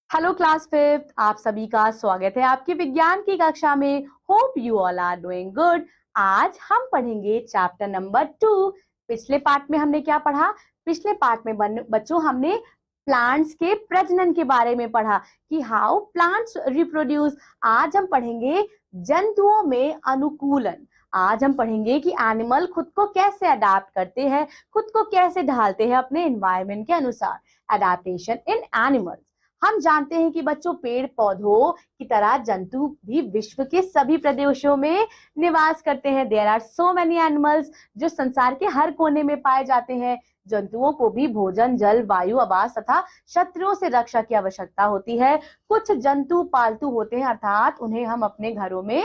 Hello class fifth, आप सभी का स्वागत है आपकी विज्ञान की कक्षा में। Hope you all are doing good. आज हम पढ़ेंगे चैप्टर नंबर 2। पिछले पार्ट में हमने क्या पढ़ा? पिछले पार्ट में बच्चों हमने प्लांट्स के प्रजनन के बारे में पढ़ा कि हाउ प्लांट्स रिप्रोड्यूस। आज हम पढ़ेंगे जंतुओं में अनुकूलन। आज हम पढ़ेंगे कि एनिमल खुद को कैसे अडाप्ट करते हैं, खुद को कैसे ढालते हैं अपने एनवायरनमेंट के अनुसार। अडेप्टेशन इन एनिमल्स। हम जानते हैं कि बच्चों पेड़ पौधों की तरह जंतु भी विश्व के सभी प्रदेशों में निवास करते हैं। There are so many animals जो संसार के हर कोने में पाए जाते हैं। जंतुओं को भी भोजन, जल, वायु, आवास तथा शत्रुओं से रक्षा की आवश्यकता होती है। कुछ जंतु पालतू होते हैं, अर्थात उन्हें हम अपने घरों में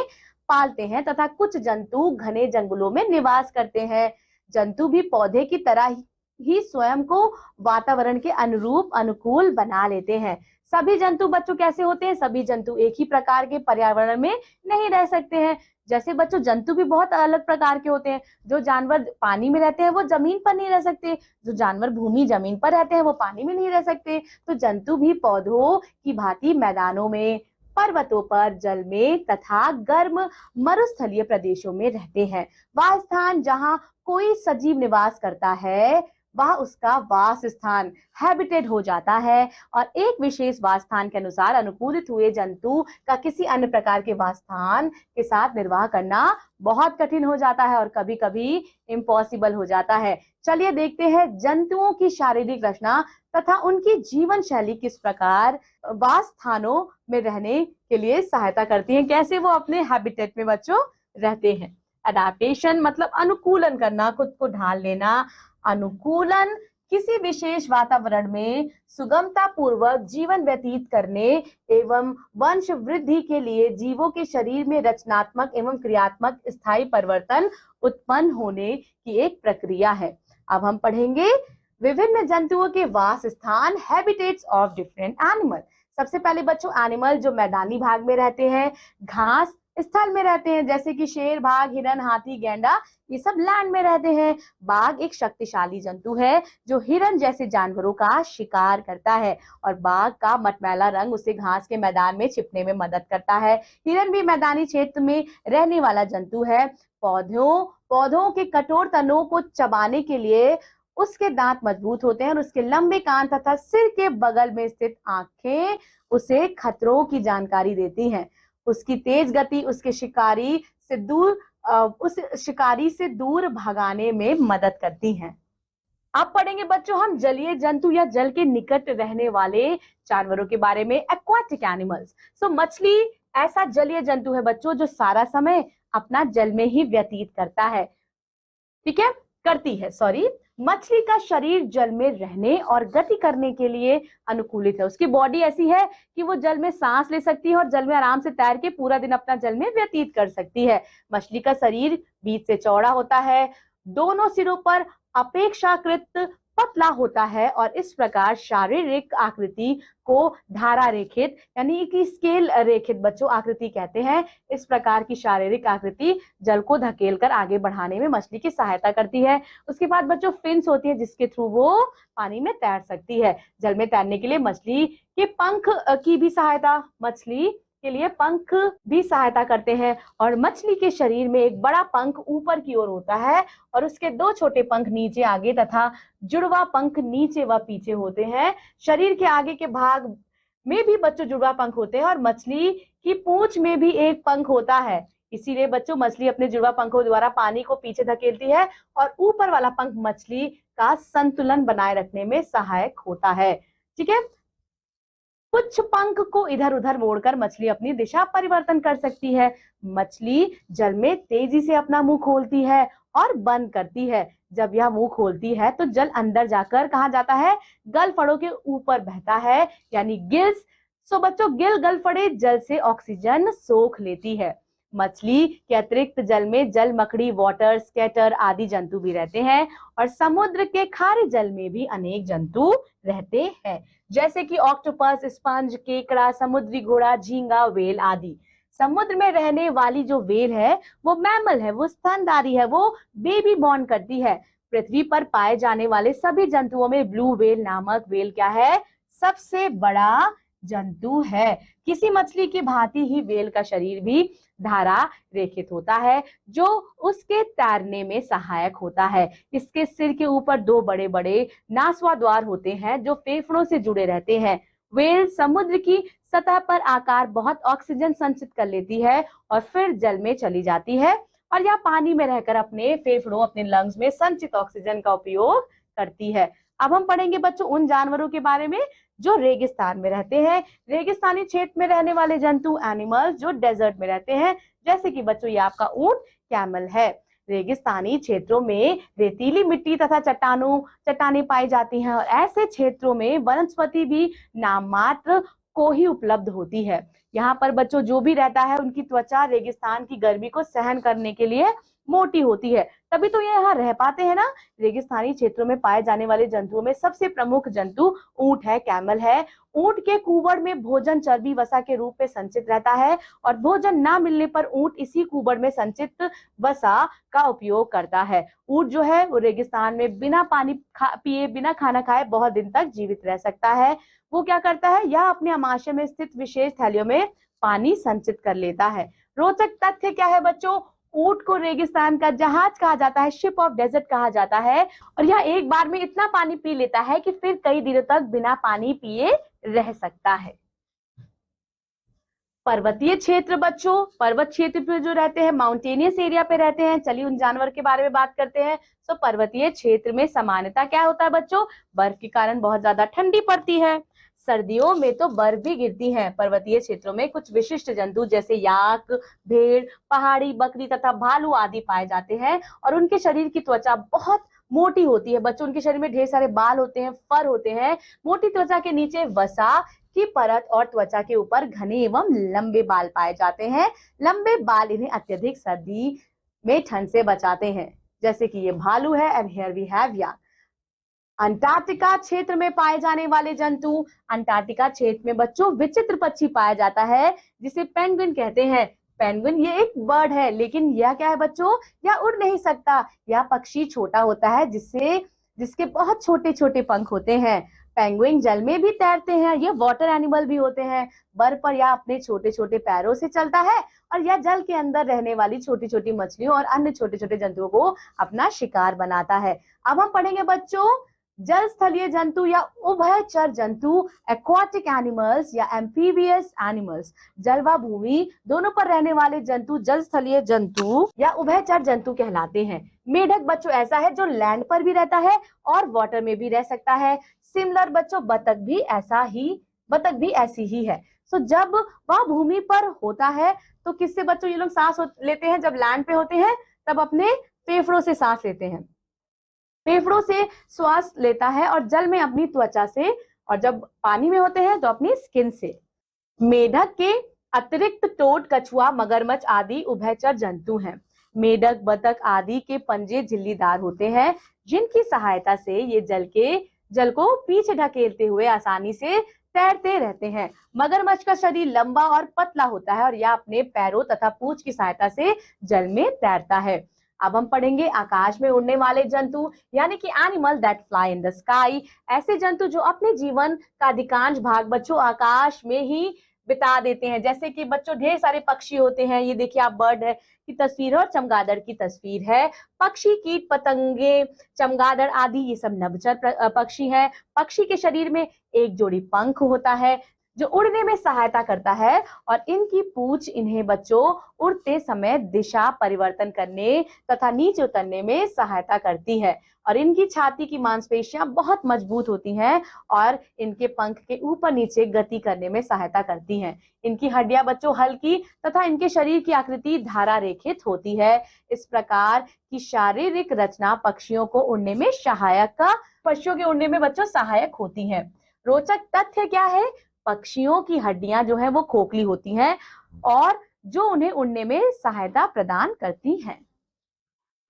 पालते हैं, तथा कुछ जंतु घने जंगलों में निवास करते हैं। जंतु भी पौधे की तरह ही स्वयं को वातावरण के अनुरूप अनुकूल बना लेते हैं। सभी जंतु बच्चों कैसे होते हैं? सभी जंतु एक ही प्रकार के पर्यावरण में नहीं रह सकते हैं। जैसे बच्चों जंतु भी बहुत अलग प्रकार के होते हैं। जो जानवर पानी में रहते हैं वो जमीन पर नहीं रह सकते, जो जानवर भूमि जमीन पर रहते हैं वो पानी में नहीं रह सकते। तो जंतु भी पौधों की भांति मैदानों में, पर्वतों पर, जल में तथा गर्म मरुस्थलीय प्रदेशों में रहते हैं। वह स्थान जहाँ कोई सजीव निवास करता है वह उसका वास स्थान हैबिटेट हो जाता है, और एक विशेष वास स्थान के अनुसार अनुकूलित हुए जंतु का किसी अन्य प्रकार के वास स्थान के साथ निर्वाह करना बहुत कठिन हो जाता है और कभी कभी इम्पॉसिबल हो जाता है। चलिए देखते हैं जंतुओं की शारीरिक रचना तथा उनकी जीवन शैली किस प्रकार वास स्थानों में रहने के लिए सहायता करती है, कैसे वो अपने हैबिटेट में बच्चों रहते हैं। अडेप्टेशन मतलब अनुकूलन करना, खुद को ढाल लेना। अनुकूलन किसी विशेष वातावरण में सुगमता पूर्वक जीवन व्यतीत करने एवं वंश वृद्धि के लिए जीवों के शरीर में रचनात्मक एवं क्रियात्मक स्थायी परिवर्तन उत्पन्न होने की एक प्रक्रिया है। अब हम पढ़ेंगे विभिन्न जंतुओं के वास स्थान, हैबिटेट्स ऑफ डिफरेंट एनिमल। सबसे पहले बच्चों एनिमल जो मैदानी भाग में रहते हैं, घास स्थल में रहते हैं, जैसे कि शेर, बाघ, हिरन, हाथी, गैंडा, ये सब लैंड में रहते हैं। बाघ एक शक्तिशाली जंतु है जो हिरन जैसे जानवरों का शिकार करता है, और बाघ का मटमैला रंग उसे घास के मैदान में छिपने में मदद करता है। हिरन भी मैदानी क्षेत्र में रहने वाला जंतु है। पौधों के कठोर तनों को चबाने के लिए उसके दांत मजबूत होते हैं, और उसके लंबे कान तथा सिर के बगल में स्थित आंखें उसे खतरों की जानकारी देती हैं। उसकी तेज गति उसके उस शिकारी से दूर भागाने में मदद करती हैं। अब पढ़ेंगे बच्चों हम जलीय जंतु या जल के निकट रहने वाले जानवरों के बारे में, एक्वाटिक एनिमल्स। सो मछली ऐसा जलीय जंतु है बच्चों जो सारा समय अपना जल में ही व्यतीत करता है, ठीक है, करती है, सॉरी। मछली का शरीर जल में रहने और गति करने के लिए अनुकूलित है। उसकी बॉडी ऐसी है कि वो जल में सांस ले सकती है और जल में आराम से तैर के पूरा दिन अपना जल में व्यतीत कर सकती है। मछली का शरीर बीच से चौड़ा होता है, दोनों सिरों पर अपेक्षाकृत पतला होता है, और इस प्रकार शारीरिक आकृति को धारा रेखित यानी कि स्केल रेखित बच्चों आकृति कहते हैं। इस प्रकार की शारीरिक आकृति जल को धकेलकर आगे बढ़ाने में मछली की सहायता करती है। उसके बाद बच्चों फिन्स होती है जिसके थ्रू वो पानी में तैर सकती है। जल में तैरने के लिए मछली के पंख की भी सहायता करते हैं, और मछली के शरीर में एक बड़ा पंख ऊपर की ओर होता है और उसके दो छोटे पंख नीचे आगे तथा जुड़वा पंख नीचे व पीछे होते हैं। शरीर के आगे के भाग में भी बच्चों जुड़वा पंख होते हैं, और मछली की पूंछ में भी एक पंख होता है। इसीलिए बच्चों मछली अपने जुड़वा पंखों द्वारा पानी को पीछे धकेलती है, और ऊपर वाला पंख मछली का संतुलन बनाए रखने में सहायक होता है, ठीक है। कुछ पंख को इधर उधर मोड़कर मछली अपनी दिशा परिवर्तन कर सकती है। मछली जल में तेजी से अपना मुंह खोलती है और बंद करती है। जब यह मुंह खोलती है तो जल अंदर जाकर कहाँ जाता है? गलफड़ों के ऊपर बहता है, यानी गिल्स। सो बच्चों गिल गलफड़े जल से ऑक्सीजन सोख लेती है। मछली के अतिरिक्त जल में जल मकड़ी, वाटर स्केटर आदि जंतु भी रहते हैं, और समुद्र के खारे जल में भी अनेक जंतु रहते हैं, जैसे कि ऑक्टोपस, स्पंज, केकड़ा, समुद्री घोड़ा, झींगा, व्हेल आदि। समुद्र में रहने वाली जो व्हेल है वो मैमल है, वो स्तनधारी है, वो बेबी बॉर्न करती है। पृथ्वी पर पाए जाने वाले सभी जंतुओं में ब्लू व्हेल नामक व्हेल क्या है? सबसे बड़ा जंतु है। किसी मछली की भांति ही व्हेल का शरीर भी धारा रेखित होता है, जो उसके तैरने में सहायक होता है। इसके सिर के ऊपर दो बड़े बड़े नासवा द्वार होते हैं जो फेफड़ों से जुड़े रहते हैं। व्हेल समुद्र की सतह पर आकार बहुत ऑक्सीजन संचित कर लेती है और फिर जल में चली जाती है, और यह पानी में रहकर अपने फेफड़ों, अपने लंग्स में संचित ऑक्सीजन का उपयोग करती है। अब हम पढ़ेंगे बच्चों उन जानवरों के बारे में जो रेगिस्तान में रहते हैं। रेगिस्तानी क्षेत्र में रहने वाले जंतु, एनिमल्स जो डेजर्ट में रहते हैं, जैसे कि बच्चों ये आपका ऊंट, कैमल है। रेगिस्तानी क्षेत्रों में रेतीली मिट्टी तथा चट्टानें पाई जाती हैं, और ऐसे क्षेत्रों में वनस्पति भी नाम मात्र को ही उपलब्ध होती है। यहाँ पर बच्चों जो भी रहता है उनकी त्वचा रेगिस्तान की गर्मी को सहन करने के लिए मोटी होती है, तभी तो ये यहाँ रह पाते हैं ना। रेगिस्तानी क्षेत्रों में पाए जाने वाले जंतुओं में सबसे प्रमुख जंतु ऊंट है, कैमल है। ऊंट के कुबड़ में भोजन चर्बी वसा के रूप में संचित रहता है, और भोजन ना मिलने पर ऊंट इसी कुबड़ में संचित वसा का उपयोग करता है। ऊंट जो है वो रेगिस्तान में बिना पानी पिए, बिना खाना खाए बहुत दिन तक जीवित रह सकता है। वो क्या करता है, यह अपने अमाशय में स्थित विशेष थैलियों में पानी संचित कर लेता है। रोचक तथ्य क्या है बच्चों, ऊंट को रेगिस्तान का जहाज कहा जाता है, शिप ऑफ डेजर्ट कहा जाता है, और यह एक बार में इतना पानी पी लेता है कि फिर कई दिनों तक बिना पानी पिए रह सकता है। पर्वतीय क्षेत्र बच्चों, पर्वत क्षेत्र पे जो रहते हैं, माउंटेनियस एरिया पे रहते हैं। चलिए उन जानवर के बारे में बात करते हैं। तो पर्वतीय क्षेत्र में सामान्यतः क्या होता है बच्चों, बर्फ के कारण बहुत ज्यादा ठंडी पड़ती है। सर्दियों में तो बर्फ भी गिरती है। पर्वतीय क्षेत्रों में कुछ विशिष्ट जंतु जैसे याक, भेड़, पहाड़ी बकरी तथा भालू आदि पाए जाते हैं, और उनके शरीर की त्वचा बहुत मोटी होती है बच्चों। उनके शरीर में ढेर सारे बाल होते हैं, फर होते हैं। मोटी त्वचा के नीचे वसा की परत और त्वचा के ऊपर घने एवं लंबे बाल पाए जाते हैं। लंबे बाल इन्हें अत्यधिक सर्दी में ठंड से बचाते हैं, जैसे कि ये भालू है। And here we have yak. Antarctica क्षेत्र में पाए जाने वाले जंतु, अंटार्कटिका क्षेत्र में बच्चों विचित्र पक्षी पाया जाता है जिसे पेंगुइन कहते हैं। पेंगुइन ये एक बर्ड है, लेकिन यह क्या है बच्चों, यह उड़ नहीं सकता। यह पक्षी छोटा होता है, जिसके बहुत छोटे छोटे पंख होते हैं। पेंगुइन जल में भी तैरते हैं, ये वाटर एनिमल भी होते हैं। बर्फ पर यह अपने छोटे छोटे पैरों से चलता है, और यह जल के अंदर रहने वाली छोटी छोटी मछलियों और अन्य छोटे छोटे जंतुओं को अपना शिकार बनाता है। अब हम पढ़ेंगे बच्चों जल स्थलीय जंतु या उभयचर जंतु, एक्वाटिक एनिमल्स या एम्फीबियस एनिमल्स। जल व भूमि दोनों पर रहने वाले जंतु जल स्थलीय जंतु या उभयचर जंतु कहलाते हैं। मेढक बच्चों ऐसा है जो लैंड पर भी रहता है और वाटर में भी रह सकता है। सिमिलर बच्चों बतख भी ऐसी ही है। सो जब वह भूमि पर होता है तो किससे बच्चों ये लोग सांस लेते हैं, जब लैंड पे होते हैं तब अपने फेफड़ों से सांस लेते हैं। फेफड़ों से श्वास लेता है और जल में अपनी त्वचा से, और जब पानी में होते हैं तो अपनी स्किन से। मेढक के अतिरिक्त टोड, कछुआ, मगरमच्छ आदि उभयचर जंतु हैं। मेढक, बतख आदि के पंजे झिल्लीदार होते हैं, जिनकी सहायता से ये जल को पीछे ढकेलते हुए आसानी से तैरते रहते हैं। मगरमच्छ का शरीर लंबा और पतला होता है, और यह अपने पैरों तथा पूंछ की सहायता से जल में तैरता है। अब हम पढ़ेंगे आकाश में उड़ने वाले जंतु, यानी कि animal that fly in the sky. ऐसे जंतु जो अपने जीवन का अधिकांश भाग बच्चों आकाश में ही बिता देते हैं। जैसे कि बच्चों ढेर सारे पक्षी होते हैं, ये देखिए आप बर्ड है की तस्वीर है और चमगादड़ की तस्वीर है। पक्षी, कीट पतंगे, चमगादड़ आदि ये सब नभचर पक्षी हैं। पक्षी के शरीर में एक जोड़ी पंख होता है जो उड़ने में सहायता करता है, और इनकी पूंछ इन्हें बच्चों उड़ते समय दिशा परिवर्तन करने तथा नीचे उतरने में सहायता करती है। और इनकी छाती की मांसपेशियां बहुत मजबूत होती हैं और इनके पंख के ऊपर नीचे गति करने में सहायता करती हैं। इनकी हड्डियां बच्चों हल्की तथा इनके शरीर की आकृति धारा रेखित होती है। इस प्रकार की शारीरिक रचना पक्षियों के उड़ने में बच्चों सहायक होती है। रोचक तथ्य क्या है, पक्षियों की हड्डियां जो है वो खोखली होती हैं और जो उन्हें उड़ने में सहायता प्रदान करती हैं।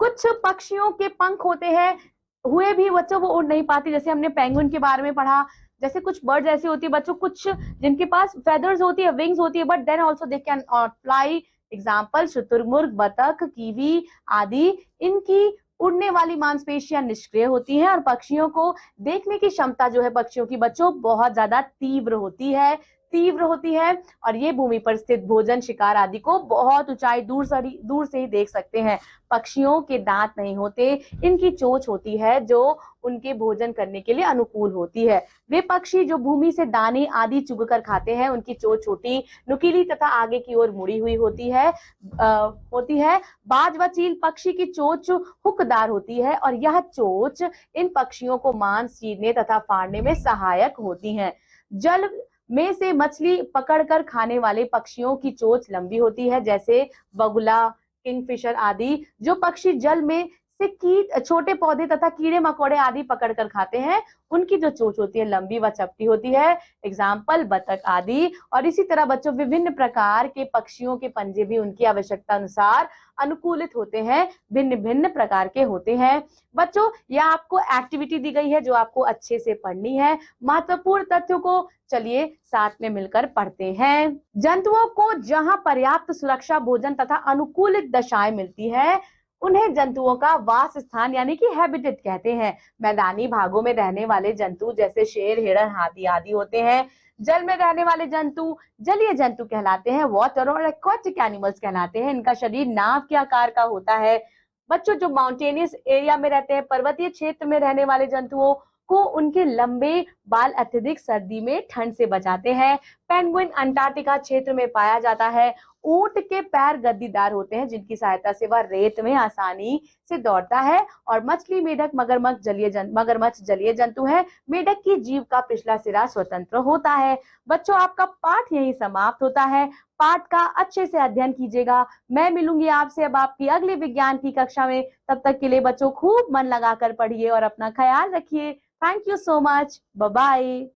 कुछ पक्षियों के पंख होते हैं हुए भी बच्चों वो उड़ नहीं पाती, जैसे हमने पेंगुइन के बारे में पढ़ा। जैसे कुछ बर्ड्स ऐसे होती है बच्चों, कुछ जिनके पास फेदर्स होती है, विंग्स होती है, but then also they can fly. Example शुतुरमुर्ग, बतख, कीवी आदि। इनकी उड़ने वाली मांसपेशियां निष्क्रिय होती हैं और पक्षियों को देखने की क्षमता जो है पक्षियों की बच्चों बहुत ज्यादा तीव्र होती है। तीव्र होती है और ये भूमि पर स्थित भोजन शिकार आदि को बहुत ऊंचाई दूर से ही देख सकते हैं। पक्षियों के दांत नहीं होते, इनकी चोंच होती है जो उनके भोजन करने के लिए अनुकूल होती है। वे पक्षी जो भूमि से दाने आदि चुगकर खाते हैं, उनकी चोंच छोटी, नुकीली तथा आगे की ओर मुड़ी हुई होती है। बाज व चील पक्षी की चोंच हुकदार होती है और यह चोंच इन पक्षियों को मांस चीरने तथा फाड़ने में सहायक होती है। जल में से मछली पकड़कर खाने वाले पक्षियों की चोंच लंबी होती है, जैसे बगुला, किंगफिशर आदि। जो पक्षी जल में से कीट, छोटे पौधे तथा कीड़े मकोड़े आदि पकड़कर खाते हैं, उनकी जो चोंच होती है लंबी व चपटी होती है। एग्जाम्पल बतख आदि। और इसी तरह बच्चों विभिन्न प्रकार के पक्षियों के पंजे भी उनकी आवश्यकता अनुसार अनुकूलित होते हैं, भिन्न भिन्न प्रकार के होते हैं। बच्चों यह आपको एक्टिविटी दी गई है जो आपको अच्छे से पढ़नी है। महत्वपूर्ण तथ्यों को चलिए साथ में मिलकर पढ़ते हैं। जंतुओं को जहां पर्याप्त सुरक्षा, भोजन तथा अनुकूलित दशाएं मिलती है, उन्हें जंतुओं का वास स्थान यानी कि हैबिटेट कहते हैं। मैदानी भागों में रहने वाले जंतु जैसे शेर, हिरण, हाथी आदि होते हैं। जल में रहने वाले जंतु जलीय जंतु कहलाते हैं। वाटर और एक्वाटिक एनिमल्स कहलाते हैं। इनका शरीर नाव के आकार का होता है। बच्चों जो माउंटेनियस एरिया में रहते हैं, पर्वतीय क्षेत्र में रहने वाले जंतुओं को उनके लंबे बाल अत्यधिक सर्दी में ठंड से बचाते हैं। पेंगुइन अंटार्कटिका क्षेत्र में पाया जाता है। ऊंट के पैर गद्दीदार होते हैं, जिनकी सहायता से वह रेत में आसानी से दौड़ता है। और मछली, मेढक, मगरमच्छ जलीय जंतु है। मेढक की जीभ का पिछला सिरा स्वतंत्र होता है। बच्चों आपका पाठ यही समाप्त होता है। पाठ का अच्छे से अध्ययन कीजिएगा। मैं मिलूंगी आपसे अब आपकी अगली विज्ञान की कक्षा में। तब तक के लिए बच्चों खूब मन लगाकर पढ़िए और अपना ख्याल रखिए। Thank you so much. Bye bye.